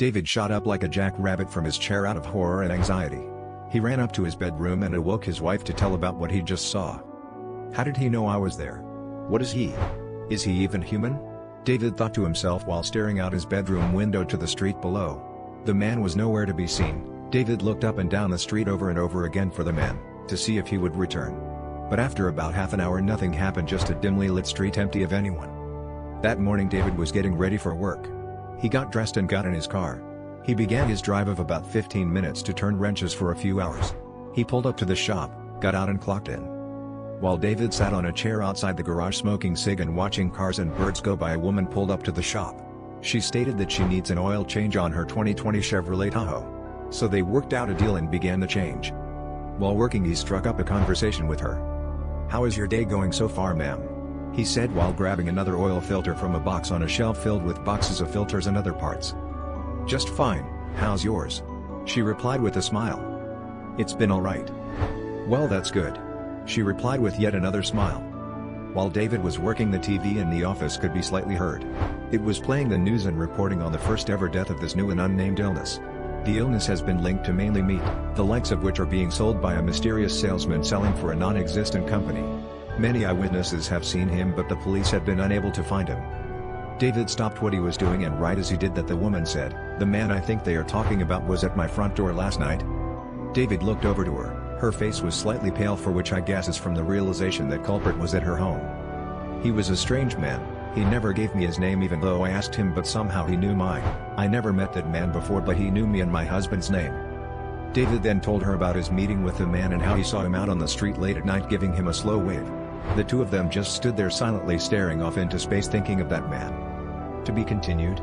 David shot up like a jackrabbit from his chair out of horror and anxiety. He ran up to his bedroom and awoke his wife to tell about what he just saw. How did he know I was there? What is he? Is he even human? David thought to himself while staring out his bedroom window to the street below. The man was nowhere to be seen. David looked up and down the street over and over again for the man, to see if he would return. But after about half an hour nothing happened, just a dimly lit street empty of anyone. That morning David was getting ready for work. He got dressed and got in his car. He began his drive of about 15 minutes to turn wrenches for a few hours. He pulled up to the shop, got out and clocked in. While David sat on a chair outside the garage smoking cig and watching cars and birds go by, a woman pulled up to the shop. She stated that she needs an oil change on her 2020 Chevrolet Tahoe. So they worked out a deal and began the change. While working he struck up a conversation with her. "How is your day going so far, ma'am?" he said while grabbing another oil filter from a box on a shelf filled with boxes of filters and other parts. "Just fine, how's yours?" she replied with a smile. "It's been alright." "Well, that's good," she replied with yet another smile. While David was working, the TV in the office could be slightly heard. It was playing the news and reporting on the first ever death of this new and unnamed illness. The illness has been linked to mainly meat, the likes of which are being sold by a mysterious salesman selling for a non-existent company. Many eyewitnesses have seen him, but the police have been unable to find him. David stopped what he was doing, and right as he did that the woman said, "The man I think they are talking about was at my front door last night." David looked over to her. Her face was slightly pale, for which I guess is from the realization that culprit was at her home. "He was a strange man. He never gave me his name even though I asked him, but somehow he knew mine. I never met that man before, but he knew me and my husband's name." David then told her about his meeting with the man and how he saw him out on the street late at night giving him a slow wave. The two of them just stood there silently staring off into space thinking of that man. To be continued.